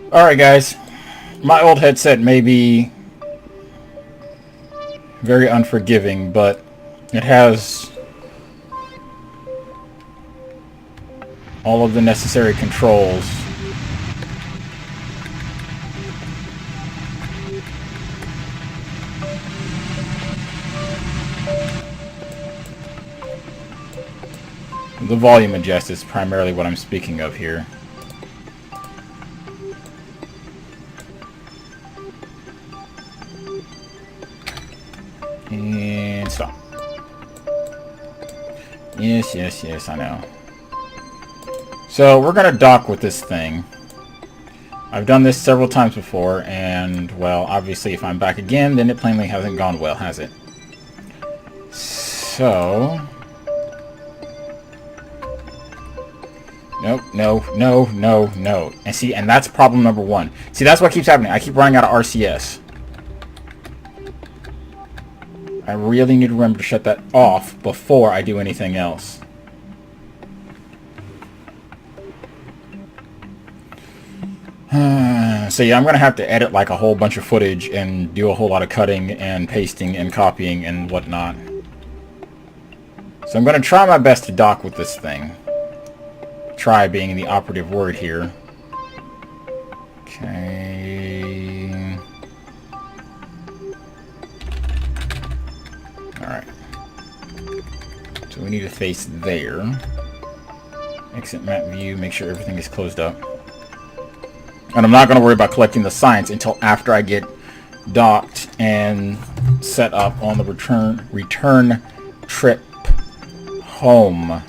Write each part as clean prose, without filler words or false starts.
Alright guys, my old headset may be very unforgiving, but it has all of the necessary controls. The volume adjust is primarily what I'm speaking of here. And stop. Yes, I know. So we're gonna dock with this thing. I've done this several times before, and, well, obviously if I'm back again, then it plainly hasn't gone well, has it? So... No. And see, and that's problem number one. See, that's what keeps happening. I keep running out of RCS. I really need to remember to shut that off before I do anything else. So yeah, I'm going to have to edit like a whole bunch of footage and do a whole lot of cutting and pasting and copying and whatnot. So I'm going to try my best to dock with this thing. Try being the operative word here. Okay. Alright. So we need to face there. Exit map view, make sure everything is closed up. And I'm not going to worry about collecting the science until after I get docked and set up on the return trip home.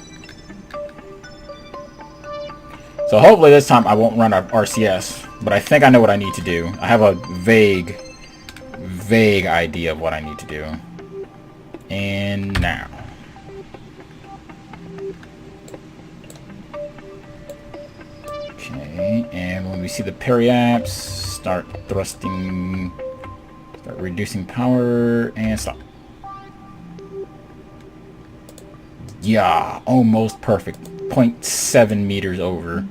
So hopefully this time I won't run out of RCS, but I think I know what I need to do. I have a vague idea of what I need to do. And now. Okay, and when we see the periapse, start thrusting, start reducing power, and stop. Yeah, almost perfect. 0.7 meters over.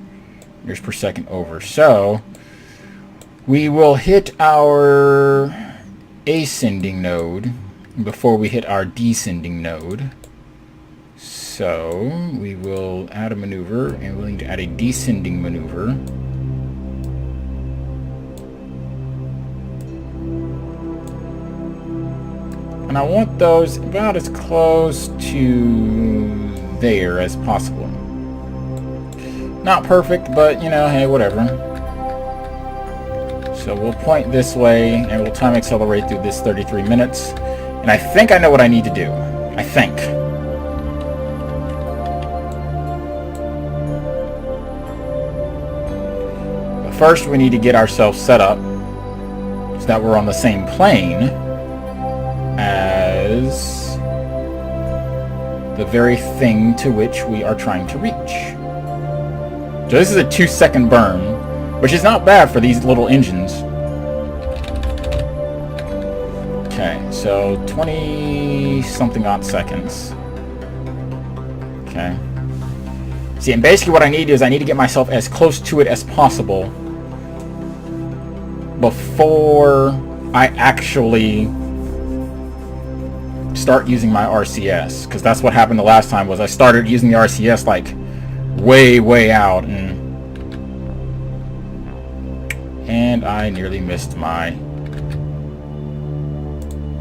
Meters per second over. So, we will hit our ascending node before we hit our descending node. So, we will add a maneuver, and we'll need to add a descending maneuver. And I want those about as close to there as possible. Not perfect, but, you know, hey, whatever. So we'll point this way, and we'll time accelerate through this 33 minutes. And I think I know what I need to do. I think. But first, we need to get ourselves set up so that we're on the same plane as the very thing to which we are trying to reach. So this is a 2-second burn, which is not bad for these little engines. Okay, so 20-something odd seconds. Okay. See, and basically what I need is I need to get myself as close to it as possible before I actually start using my RCS, because that's what happened the last time. Was I started using the RCS like way out, and I nearly missed my...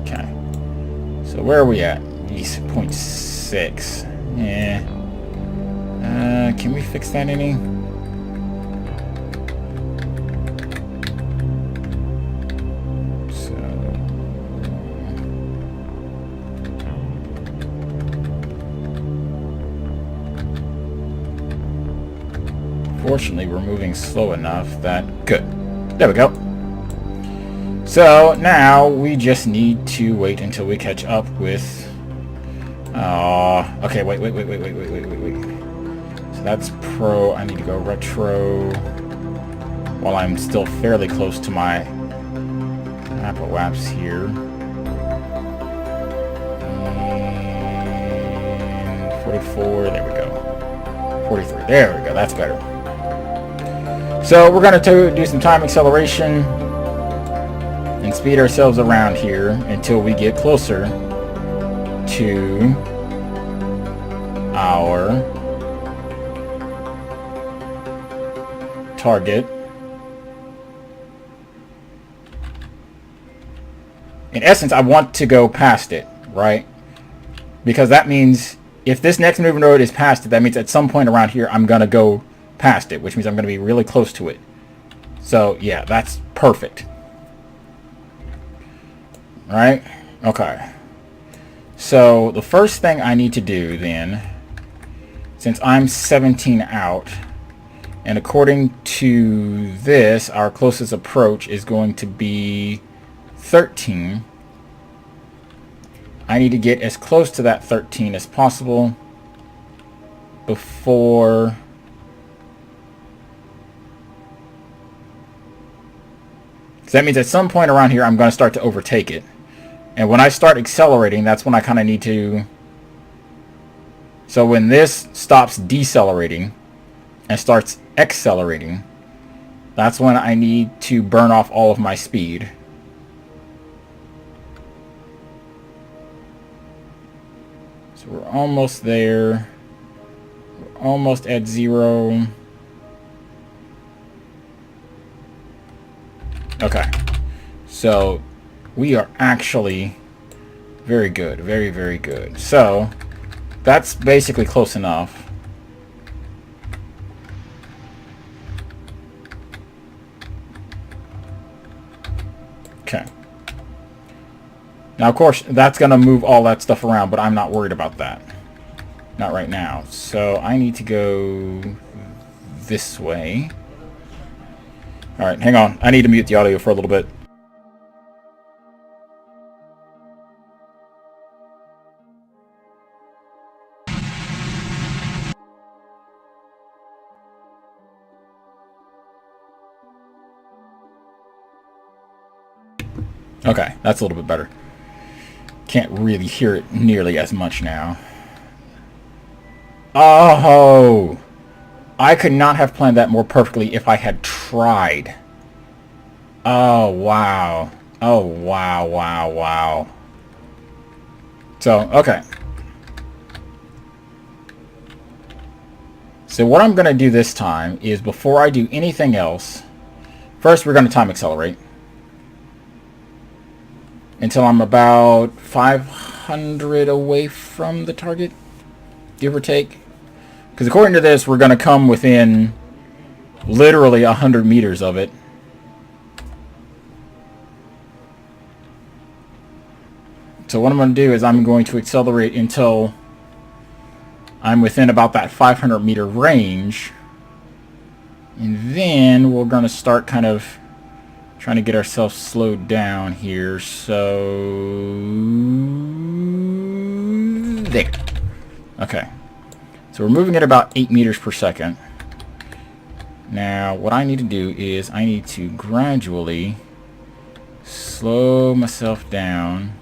Okay, so where are we at? 0.6. Can we fix that any? Fortunately, we're moving slow enough that... Good. There we go. So, now we just need to wait until we catch up with... okay, wait. So that's pro. I need to go retro while I'm still fairly close to my apoaps here. And 44, there we go. 43, there we go, that's better. So we're going to do some time acceleration and speed ourselves around here until we get closer to our target. In essence, I want to go past it, right? Because that means if this next moving road is past it, that means at some point around here, I'm going to go past it, which means I'm going to be really close to it. So, yeah, that's perfect. Right? Okay. So, the first thing I need to do then, since I'm 17 out, and according to this, our closest approach is going to be 13. I need to get as close to that 13 as possible before that means at some point around here I'm going to start to overtake it. And when I start accelerating, that's when I kind of need to... So when this stops decelerating and starts accelerating, that's when I need to burn off all of my speed. So we're almost there. We're almost at 0. Okay. So we are actually very good. Very, very good. So that's basically close enough. Okay. Now, of course, that's going to move all that stuff around, but I'm not worried about that. Not right now. So I need to go this way. All right, hang on. I need to mute the audio for a little bit. Okay, that's a little bit better. Can't really hear it nearly as much now. Oh! I could not have planned that more perfectly if I had tried. Oh, wow. Oh, wow, wow, wow. So, okay. So what I'm going to do this time is, before I do anything else, first we're going to time accelerate until I'm about 500 away from the target, give or take. Because according to this, we're going to come within literally 100 meters of it. So what I'm going to do is I'm going to accelerate until I'm within about that 500 meter range. And then we're going to start kind of trying to get ourselves slowed down here. So there. Okay. So we're moving at about 8 meters per second. Now what I need to do is I need to gradually slow myself down,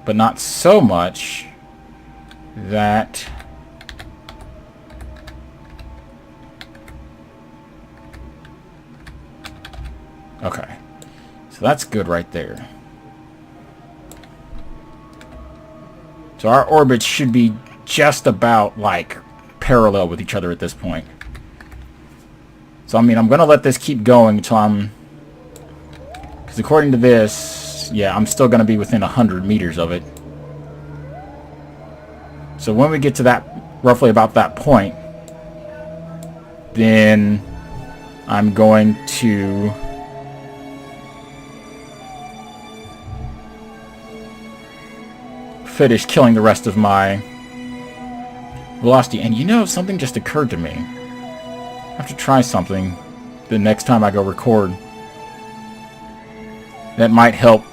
but not so much that okay. So that's good right there. So our orbits should be just about like parallel with each other at this point. So I mean, I'm gonna let this keep going until I'm, because according to this, yeah, I'm still gonna be within 100 meters of it. So when we get to that, roughly about that point, then I'm going to finish killing the rest of my velocity. And you know, something just occurred to me. I have to try something the next time I go record that might help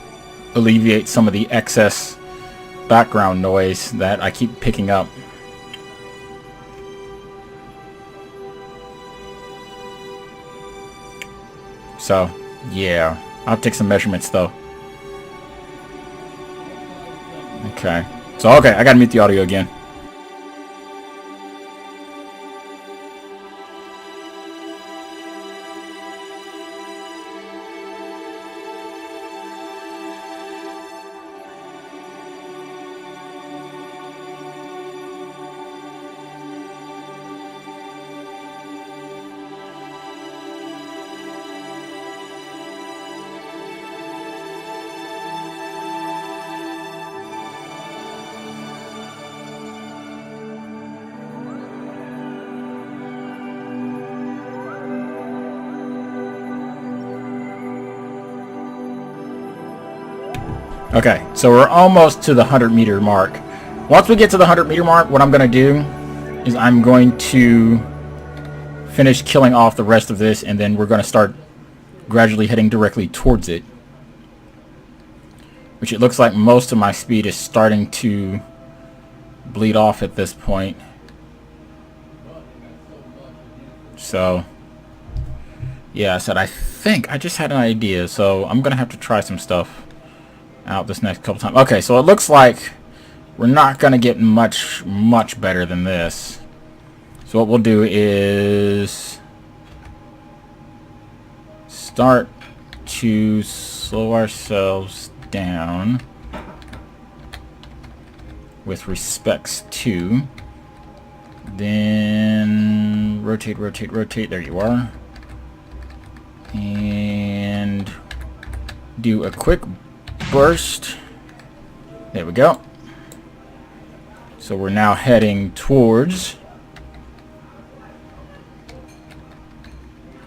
alleviate some of the excess background noise that I keep picking up. So yeah, I'll take some measurements though. Okay, so okay, I gotta mute the audio again. Okay, so we're almost to the 100-meter mark. Once we get to the 100-meter mark, what I'm going to do is I'm going to finish killing off the rest of this, and then we're going to start gradually heading directly towards it. Which it looks like most of my speed is starting to bleed off at this point. So, yeah, I think I just had an idea, so I'm going to have to try some stuff out this next couple times. Okay, so it looks like we're not going to get much better than this. So what we'll do is start to slow ourselves down with respects to, then rotate, there you are, and do a quick burst. There we go. So we're now heading towards,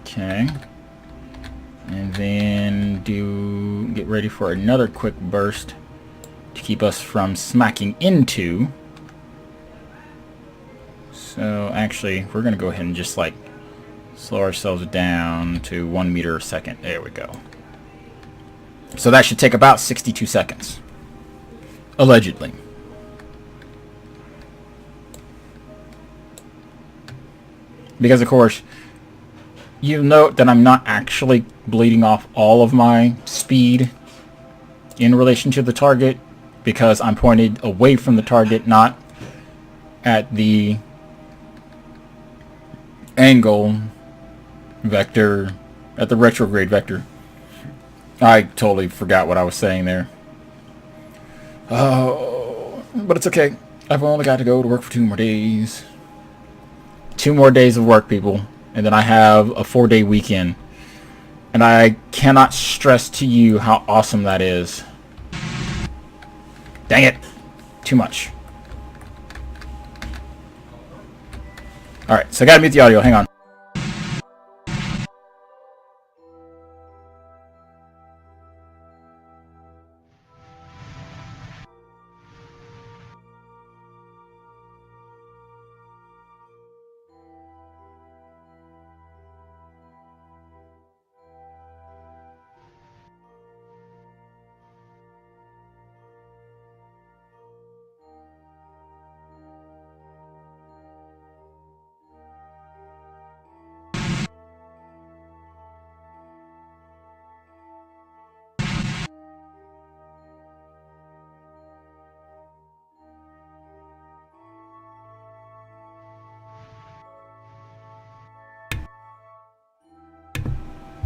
okay, and then get ready for another quick burst to keep us from smacking into. So actually, we're gonna go ahead and just like slow ourselves down to 1 meter a second. There we go. So that should take about 62 seconds, allegedly. Because of course, you note that I'm not actually bleeding off all of my speed in relation to the target, because I'm pointed away from the target, not at the angle vector, at the retrograde vector. I totally forgot what I was saying there. Oh, but it's okay. I've only got to go to work for 2 more days. 2 more days of work, people. And then I have a 4-day weekend. And I cannot stress to you how awesome that is. Dang it. Too much. Alright, so I gotta mute the audio. Hang on.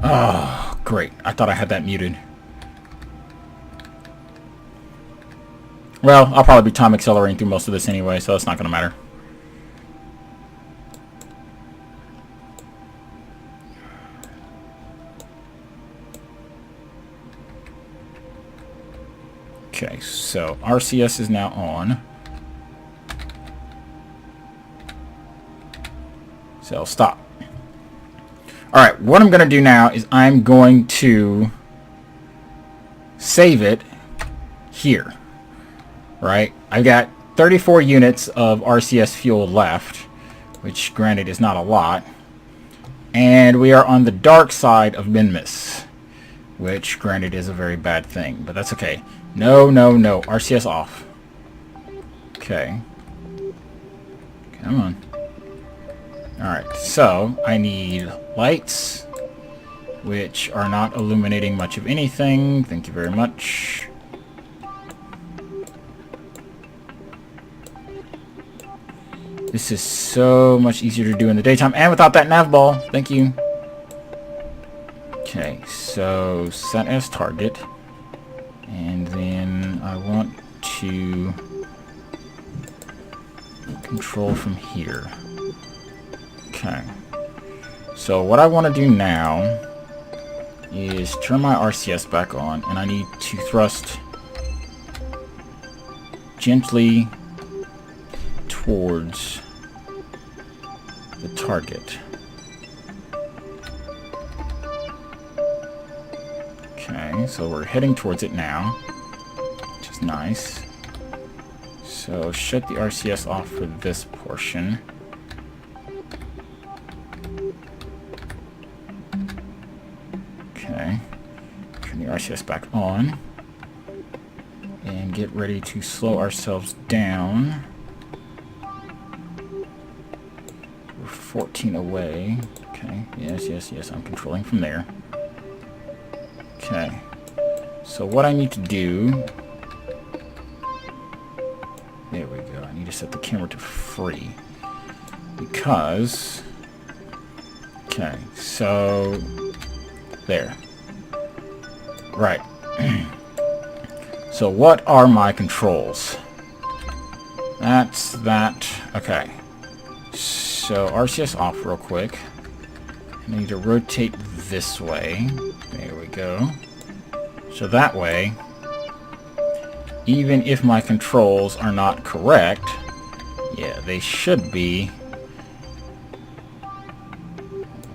Oh, great. I thought I had that muted. Well, I'll probably be time accelerating through most of this anyway, so it's not going to matter. Okay, so RCS is now on. So stop. Alright, what I'm going to do now is I'm going to save it here. Right? I've got 34 units of RCS fuel left, which granted is not a lot. And we are on the dark side of Minmus, which granted is a very bad thing, but that's okay. No, RCS off. Okay. Come on. Alright, so I need lights, which are not illuminating much of anything. Thank you very much. This is so much easier to do in the daytime and without that nav ball. Thank you. Okay, so set as target. And then I want to control from here. Okay. So what I want to do now is turn my RCS back on, and I need to thrust gently towards the target. Okay, so we're heading towards it now. That's nice. So shut the RCS off for this portion. Okay. Turn the RCS back on. And get ready to slow ourselves down. We're 14 away. Okay. Yes. I'm controlling from there. Okay. So what I need to do... There we go. I need to set the camera to free. Because... Okay. So... There. Right. So what are my controls? That's that. Okay. So RCS off real quick. I need to rotate this way. There we go. So that way, even if my controls are not correct, yeah, they should be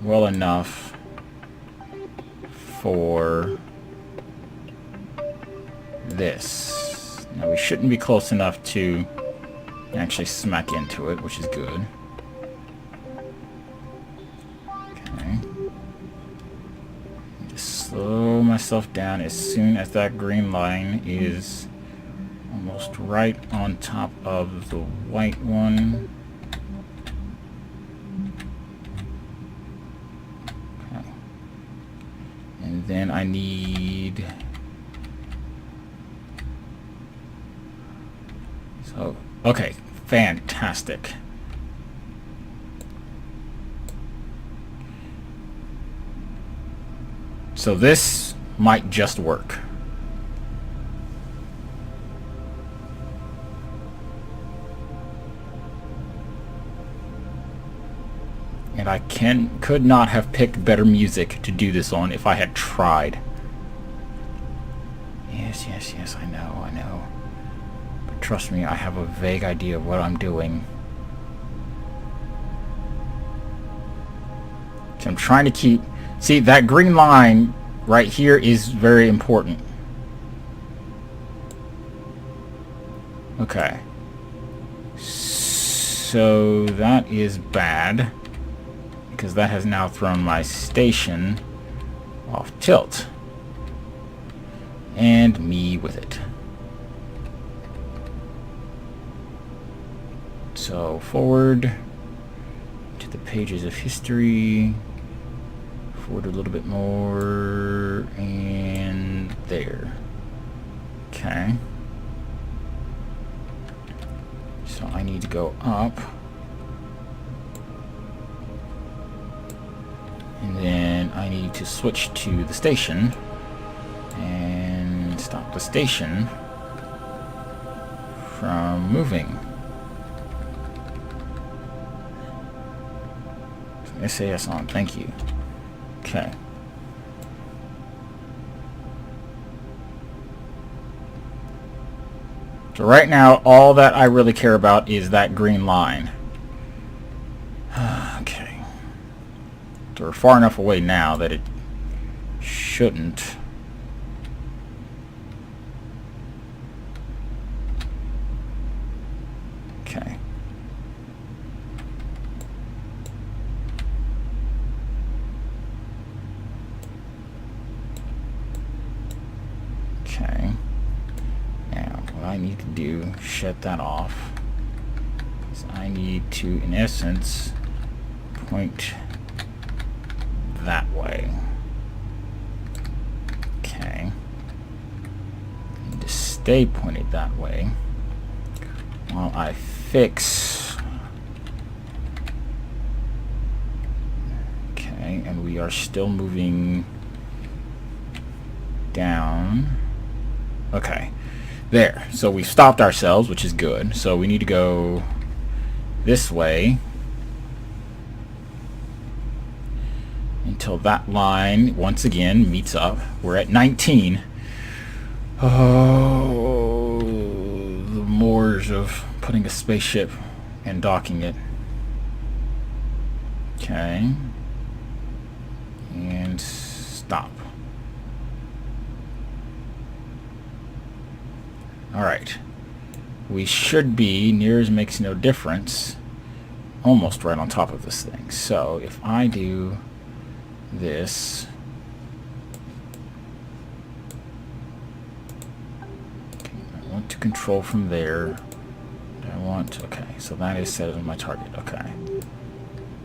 well enough for this. Now we shouldn't be close enough to actually smack into it, which is good. Okay. Just slow myself down as soon as that green line is almost right on top of the white one. Okay. And then I need... So, okay, fantastic. So this might just work. And I could not have picked better music to do this on if I had tried. Yes, I know. But trust me, I have a vague idea of what I'm doing. So I'm trying to keep... See, that green line right here is very important. Okay. So that is bad, because that has now thrown my station off tilt. And me with it. So forward to the pages of history. Forward a little bit more. And there. Okay. So I need to go up. And then I need to switch to the station. And stop the station from moving. SAS on, thank you. Okay. So right now, all that I really care about is that green line. Okay. So we're far enough away now that it shouldn't. Okay. Okay. Now, what I need to do, shut that off, is I need to, in essence, point that way. Okay. I need to stay pointed that way while I fix. Okay, and we are still moving down. Okay, there. So we've stopped ourselves, which is good. So we need to go this way until that line once again meets up. We're at 19. Oh, the mores of putting a spaceship and docking it. Okay. And stop. Alright. We should be, nears makes no difference, almost right on top of this thing. So if I do this, okay, I want to control from there. I want, okay, so that is set as my target. Okay.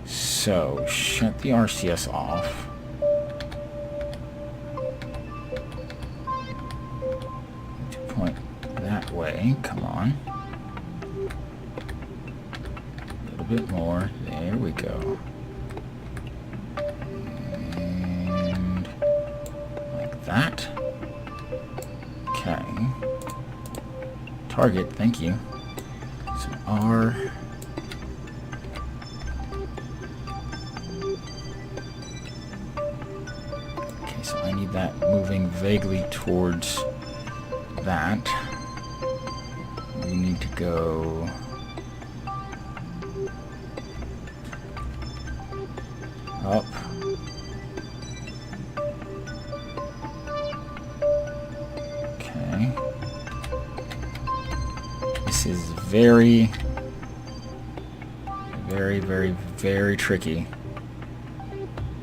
So shut the RCS off. To point that way. Come on. A little bit more. There we go. And like that. Okay. Target, thank you. So R. Okay, so I need that moving vaguely towards that. We need to go up. Okay. This is very, very tricky.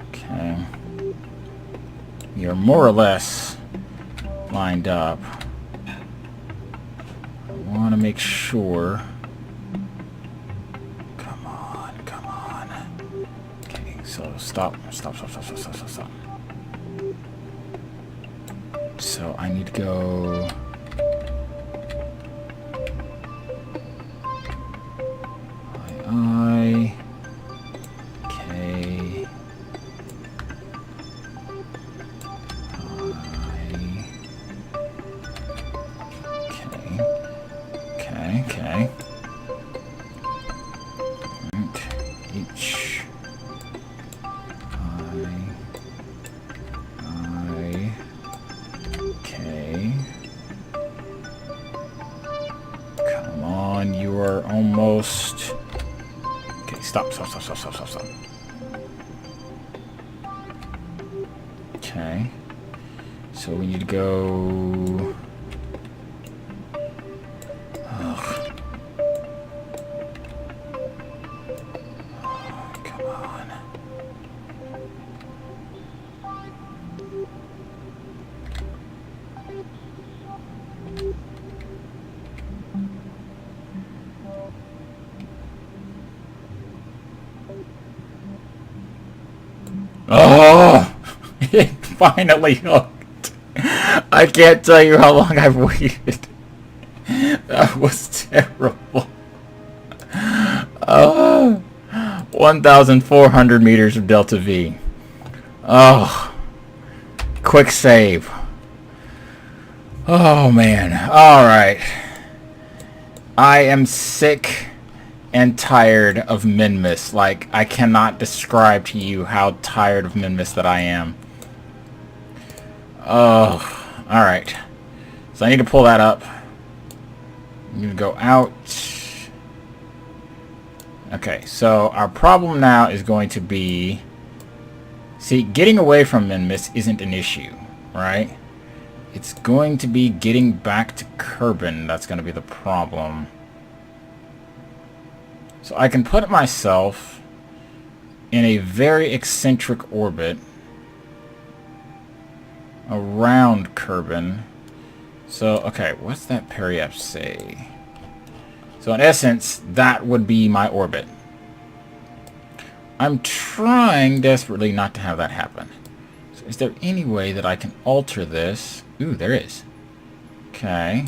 Okay. You're more or less lined up. I want to make sure. Come on, come on. Okay, so stop. So I need to go. I. Okay. Okay. And H. I. Okay. Come on, you are almost. Okay, stop. Okay. So we need to go. Oh, it finally hooked. I can't tell you how long I've waited. That was terrible. 1,400 meters of Delta V. Oh, quick save. Oh, man. All right. I am sick and tired of Minmus. Like, I cannot describe to you how tired of Minmus that I am. Oh, alright. So I need to pull that up. I'm going to go out. Okay, so our problem now is going to be... See, getting away from Minmus isn't an issue, right? It's going to be getting back to Kerben that's going to be the problem. So I can put myself in a very eccentric orbit around Kerben. So, okay, what's that periapse say? So in essence, that would be my orbit. I'm trying desperately not to have that happen. So is there any way that I can alter this? Ooh, there is. Okay.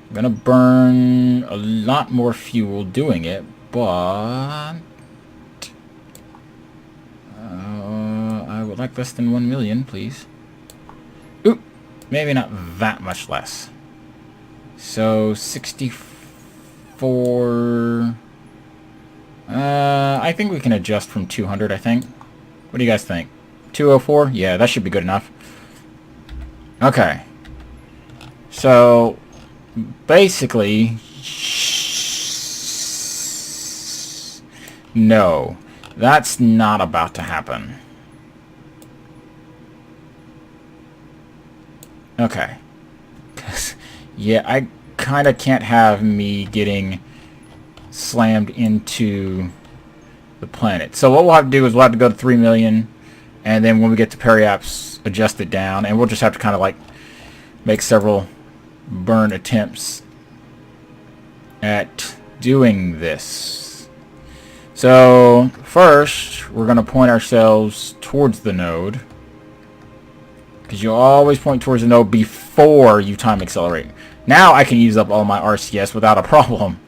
I'm gonna burn a lot more fuel doing it, but I would like less than 1 million, please. Ooh, maybe not that much less. So 64. I think we can adjust from 200. I think. What do you guys think? 204? Yeah, that should be good enough. Okay. So basically, no, that's not about to happen. Okay. Yeah, kind of can't have me getting slammed into the planet. So what we'll have to do is we'll have to go to 3 million, and then when we get to periaps, adjust it down, and we'll just have to kind of like make several burn attempts at doing this. So first we're going to point ourselves towards the node, because you always point towards the node before you time accelerate. Now I can use up all my RCS without a problem,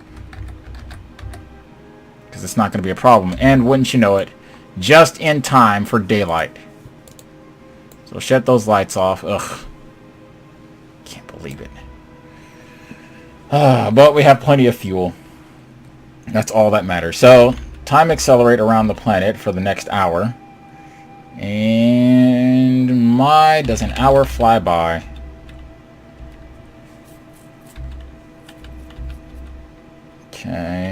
because it's not going to be a problem. And wouldn't you know it, just in time for daylight. So shut those lights off. Ugh. Can't believe it. But we have plenty of fuel. That's all that matters. So time accelerate around the planet for the next hour. And my, does an hour fly by? Okay.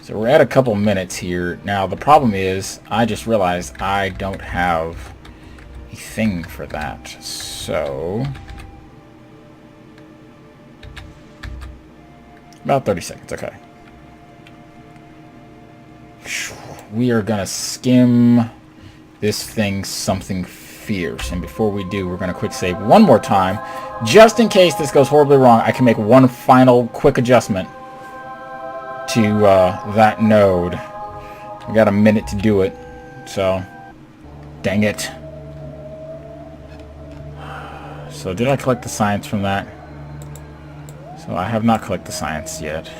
So we're at a couple minutes here. Now the problem is, I just realized I don't have a thing for that. So about 30 seconds, okay. We are gonna skim this thing something fierce, and before we do, we're gonna quick save one more time, just in case this goes horribly wrong. I can make one final quick adjustment to that node. We got a minute to do it, so dang it. So did I collect the science from that? So I have not collected the science yet.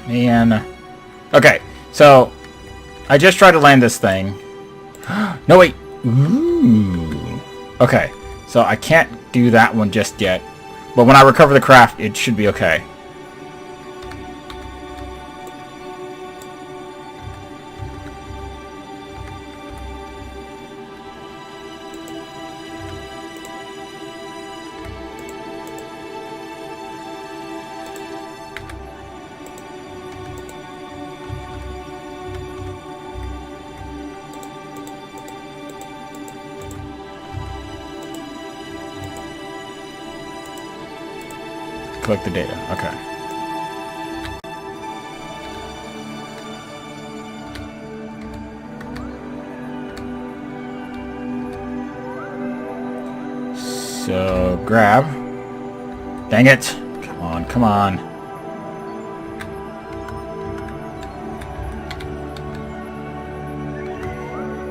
Man. Okay, so I just tried to land this thing. No, wait. Ooh. Okay, so I can't do that one just yet. But when I recover the craft, it should be okay. Collect the data. Okay. So grab. Dang it! Come on, come on.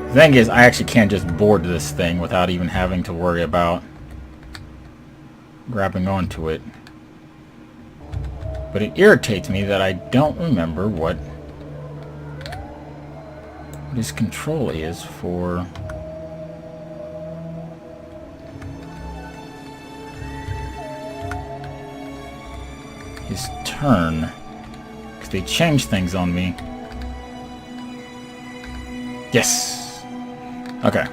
The thing is, I actually can't just board this thing without even having to worry about grabbing onto it. But it irritates me that I don't remember what this control is for his turn, because they changed things on me. Yes. Okay.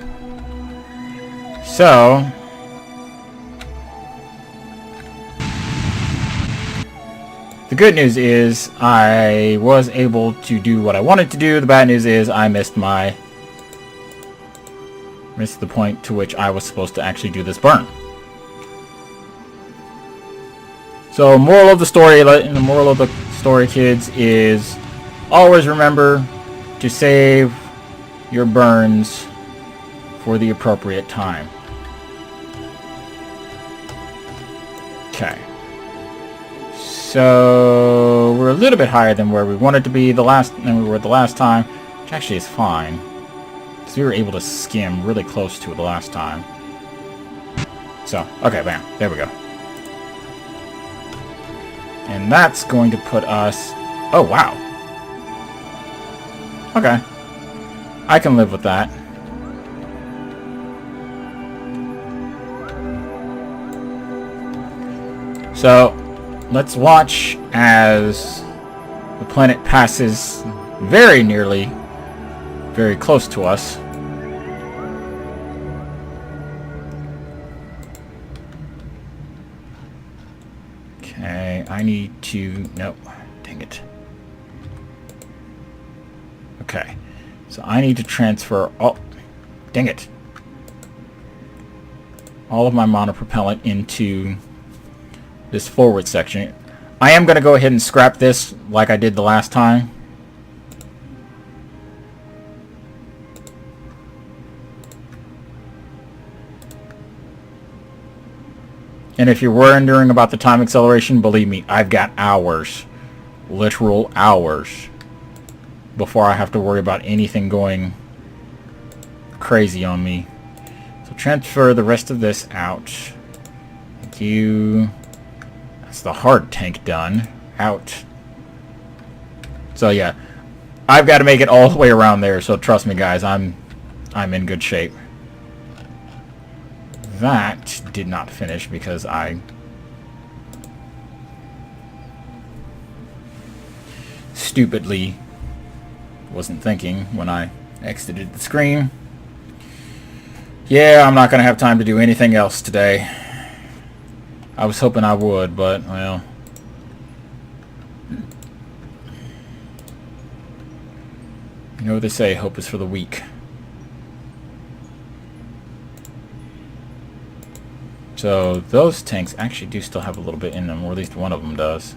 So the good news is I was able to do what I wanted to do. The bad news is I missed the point to which I was supposed to actually do this burn. So moral of the story, kids, is always remember to save your burns for the appropriate time. Okay. So we're a little bit higher than where we wanted to be than we were the last time, which actually is fine, because we were able to skim really close to it the last time. So, okay, bam, there we go. And that's going to put us... Oh, wow. Okay. I can live with that. So let's watch as the planet passes very nearly very close to us. Okay, I need to... Nope. Dang it. Okay. So I need to transfer... Oh, dang it. All of my monopropellant into this forward section. I am going to go ahead and scrap this like I did the last time. And if you're wondering about the time acceleration, believe me, I've got hours, literal hours, before I have to worry about anything going crazy on me. So transfer the rest of this out. Thank you. That's the hard tank done. Out. So yeah, I've got to make it all the way around there. So trust me, guys, I'm in good shape. That did not finish because I stupidly wasn't thinking when I exited the screen. Yeah, I'm not going to have time to do anything else today. I was hoping I would, but, well... You know what they say, hope is for the weak. So those tanks actually do still have a little bit in them, or at least one of them does.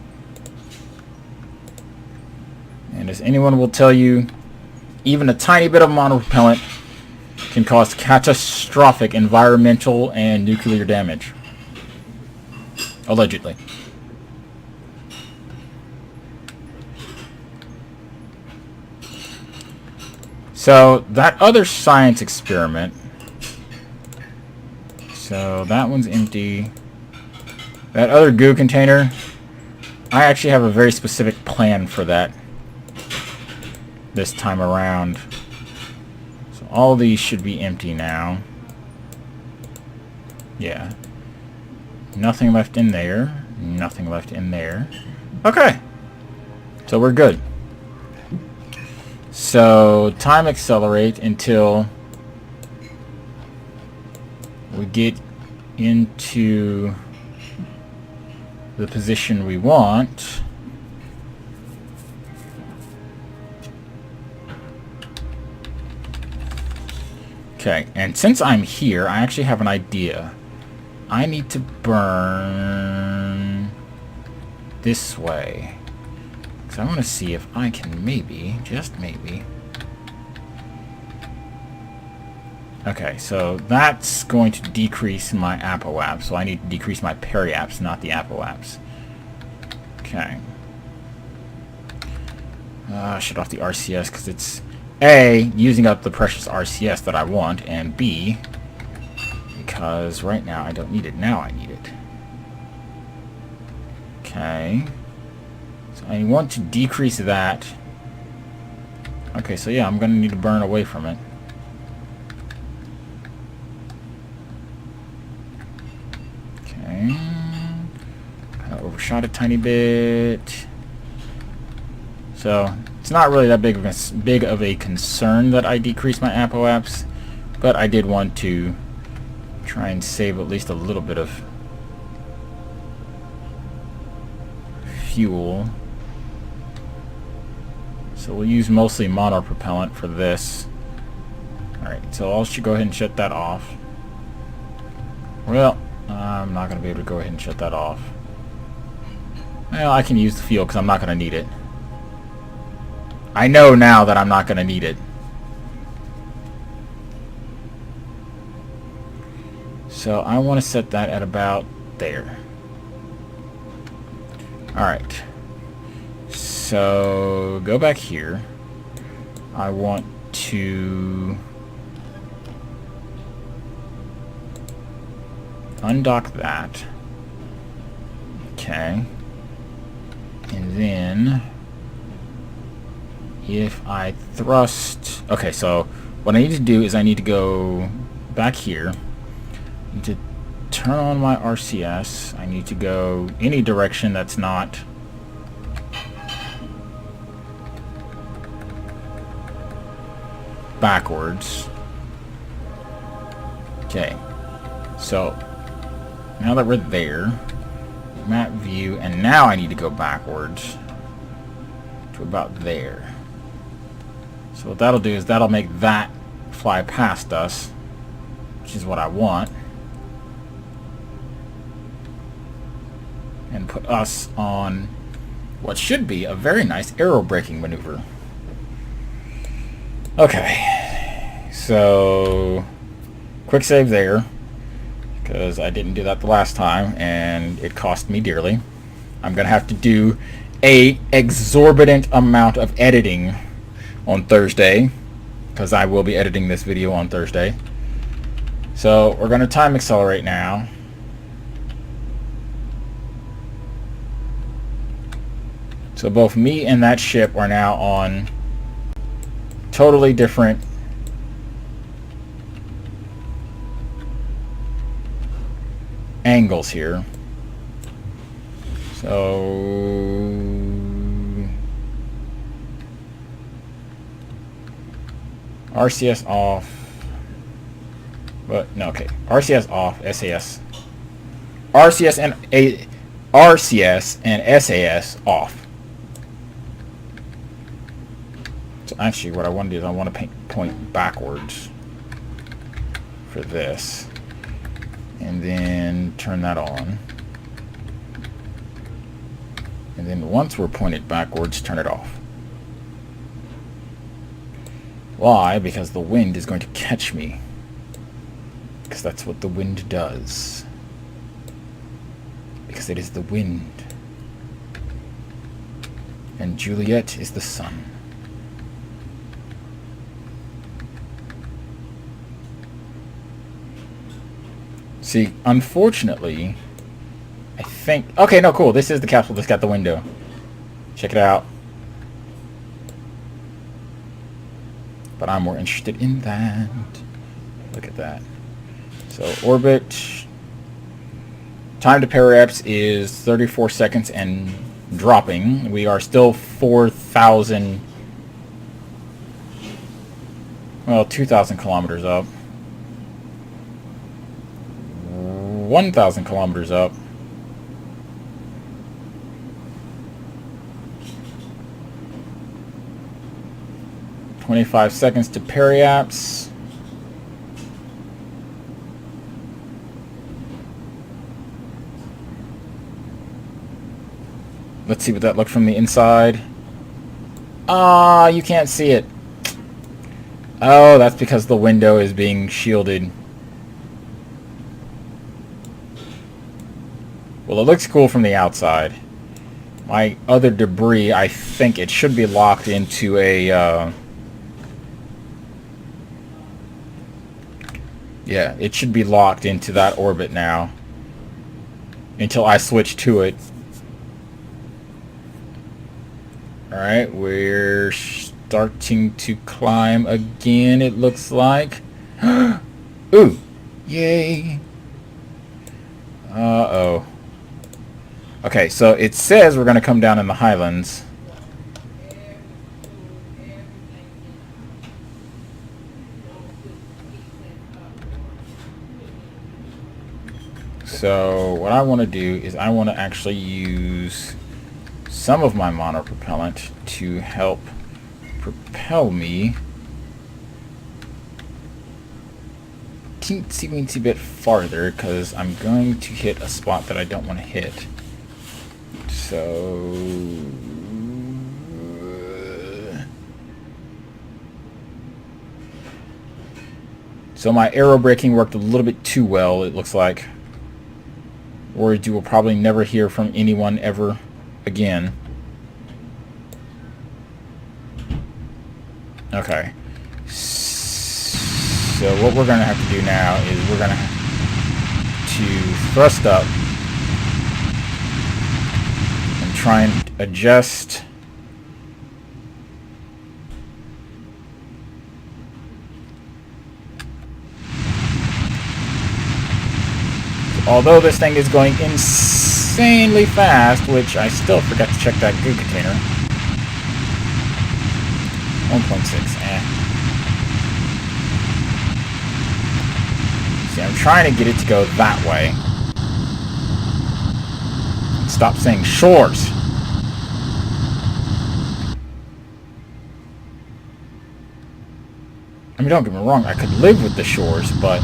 And as anyone will tell you, even a tiny bit of monopropellant can cause catastrophic environmental and nuclear damage. Allegedly. So that other science experiment... So that one's empty. That other goo container, I actually have a very specific plan for that this time around. So all these should be empty now. Yeah. Nothing left in there. Nothing left in there. Okay. So we're good. So time accelerate until we get into the position we want. Okay, and since I'm here, I actually have an idea. I need to burn this way. So I want to see if I can maybe, just maybe... Okay, so that's going to decrease my apoaps, so I need to decrease my periaps, not the apoaps. Okay. Shut off the RCS because it's A, using up the precious RCS that I want, and B, because right now I don't need it. Now I need it. Okay. So I want to decrease that. Okay, so yeah, I'm going to need to burn away from it. I overshot a tiny bit. So it's not really that big of a concern that I decrease my apoaps, but I did want to try and save at least a little bit of fuel. So we'll use mostly monopropellant for this. Alright, so I should go ahead and shut that off. Well, I'm not going to be able to go ahead and shut that off. Well, I can use the fuel because I'm not going to need it. I know now that I'm not going to need it. So I want to set that at about there. Alright. So go back here. I want to undock that. Okay. And then if I thrust... Okay, so what I need to do is I need to go back here. I need to turn on my RCS. I need to go any direction that's not backwards. Okay. So, now that we're there, map view, and now I need to go backwards to about there. So what that'll do is that'll make that fly past us, which is what I want, and put us on what should be a very nice arrow braking maneuver. Okay, so quick save there, because I didn't do that the last time and it cost me dearly. I'm gonna have to do a exorbitant amount of editing on Thursday, because I will be editing this video on Thursday. So we're gonna time accelerate now. So both me and that ship are now on totally different angles here. So RCS off, but no, okay, RCS off, SAS, RCS and SAS off. So actually what I want to do is I want to point backwards for this, and then turn that on, and then once we're pointed backwards, turn it off. Why? Because the wind is going to catch me, because that's what the wind does, because it is the wind, and Juliet is the sun. See, unfortunately, I think... Okay, no, cool. This is the capsule that's got the window. Check it out. But I'm more interested in that. Look at that. So, orbit. Time to periapse is 34 seconds and dropping. We are still 4,000... Well, 2,000 kilometers up. 1,000 kilometers up. "25 seconds to periapse. Let's see what that looks from the inside. Ah, you can't see it. Oh, that's because the window is being shielded. Well, it looks cool from the outside. My other debris, I think it should be locked into a... yeah, it should be locked into that orbit now, until I switch to it. Alright, we're starting to climb again, it looks like. Ooh! Yay! Uh-oh. Okay, so it says we're going to come down in the highlands. So what I want to do is I want to actually use some of my monopropellant to help propel me teensy bit farther, because I'm going to hit a spot that I don't want to hit. So my aero braking worked a little bit too well, it looks like. Words you will probably never hear from anyone ever again. Okay. So what we're going to have to do now is we're going to have to thrust up and try and adjust although this thing is going insanely fast, which I still forgot to check that goo container. 1.6, See, I'm trying to get it to go that way. Stop saying shores. I mean, don't get me wrong, I could live with the shores, but...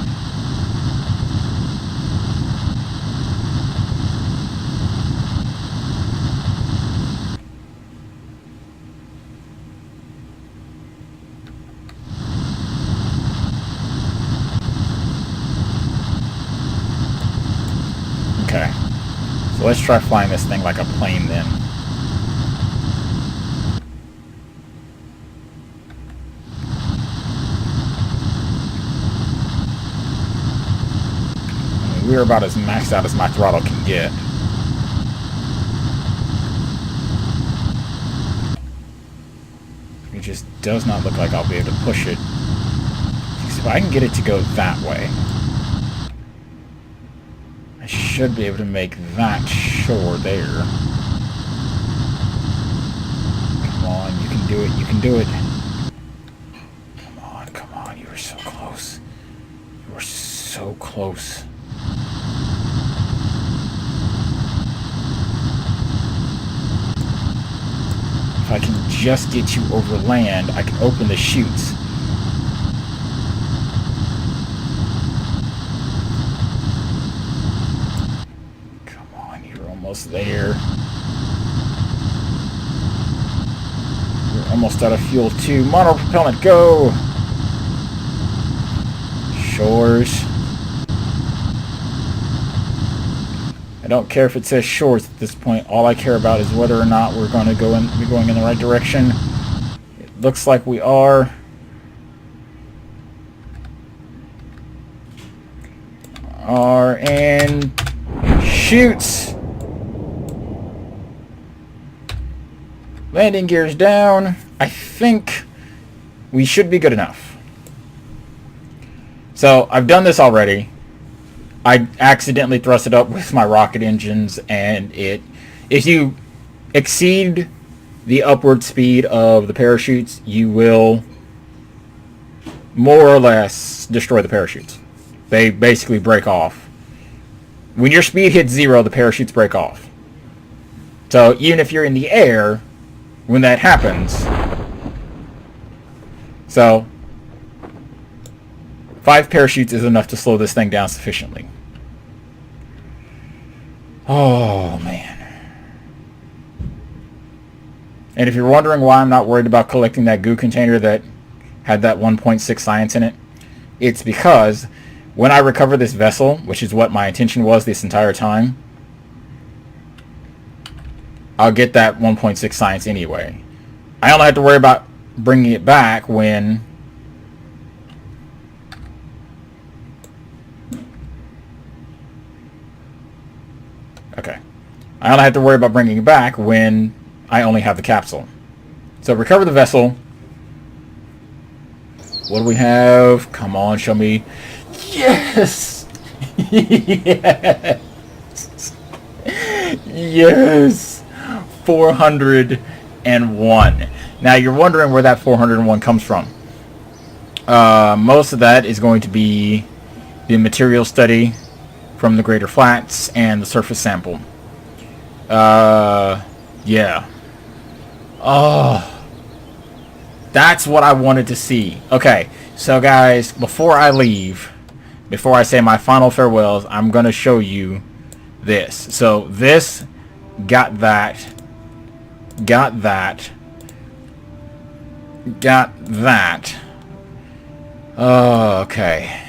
Okay. So let's try flying this thing like a plane then. I mean, we're about as maxed out as my throttle can get. It just does not look like I'll be able to push it. If I can get it to go that way, I should be able to make that shore there. Come on, you can do it, you can do it. Come on, you were so close. You were so close. If I can just get you over land, I can open the chutes. Come on, you're almost there. You're almost out of fuel too. Monopropellant, go! Shores. I don't care if it says shores at this point. All I care about is whether or not we're going to be going in the right direction. It looks like we are. And shoots. Landing gears down. I think we should be good enough. So I've done this already. I accidentally thrust it up with my rocket engines, and if you exceed the upward speed of the parachutes, you will more or less destroy the parachutes. They basically break off. When your speed hits 0, the parachutes break off. So even if you're in the air, when that happens, so 5 parachutes is enough to slow this thing down sufficiently. Oh, man. And if you're wondering why I'm not worried about collecting that goo container that had that 1.6 science in it, it's because when I recover this vessel, which is what my intention was this entire time, I'll get that 1.6 science anyway. I only have to worry about bringing it back when... Okay. I only have to worry about bringing it back when I only have the capsule. So recover the vessel. What do we have? Come on, show me. Yes! Yes! Yes! 401. Now you're wondering where that 401 comes from. Most of that is going to be the material study from the Greater Flats and the surface sample. Yeah. Oh, that's what I wanted to see. Okay, so guys, before I leave, before I say my final farewells, I'm gonna show you this. So this got that. Oh, okay.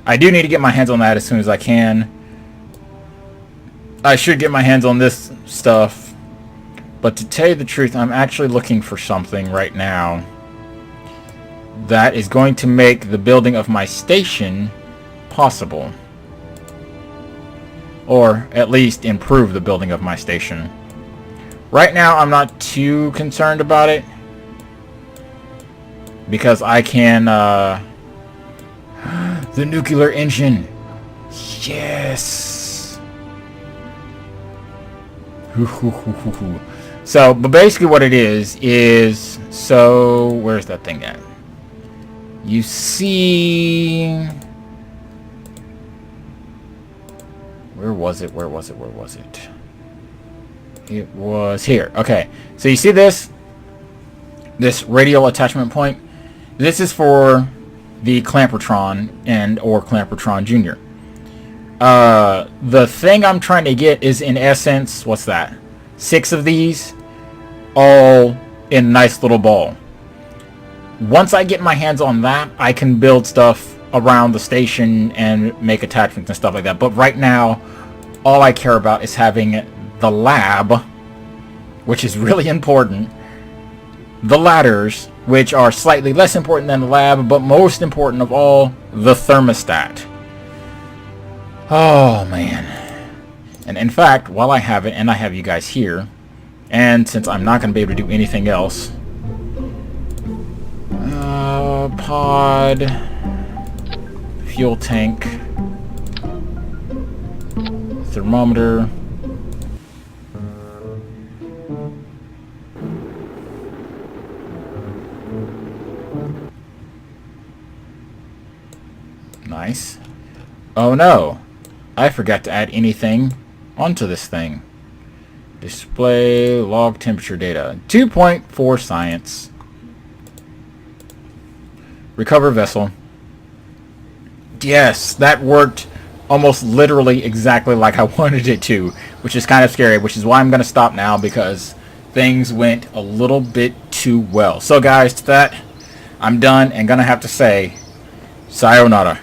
I do need to get my hands on that as soon as I can. I should get my hands on this stuff. But to tell you the truth, I'm actually looking for something right now that is going to make the building of my station possible. Or at least improve the building of my station. Right now, I'm not too concerned about it. Because I can... the nuclear engine. Yes. So, but basically what it is, so, where's that thing at? You see... Where was it? Where was it? Where was it? It was here. Okay. So you see this? This radial attachment point? This is for the Clampertron and or Clampertron Jr. The thing I'm trying to get is in essence, what's that? 6 of these, all in a nice little ball. Once I get my hands on that, I can build stuff around the station and make attachments and stuff like that. But right now, all I care about is having the lab, which is really important, the ladders, which are slightly less important than the lab, but most important of all, the thermostat. Oh, man. And in fact, while I have it, and I have you guys here, and since I'm not going to be able to do anything else, pod, fuel tank, thermometer, nice. Oh no, I forgot to add anything onto this thing. Display log temperature data. 2.4 science. Recover vessel. Yes, that worked almost literally exactly like I wanted it to, which is kind of scary, which is why I'm going to stop now, because things went a little bit too well. So guys, to that, I'm done and going to have to say sayonara.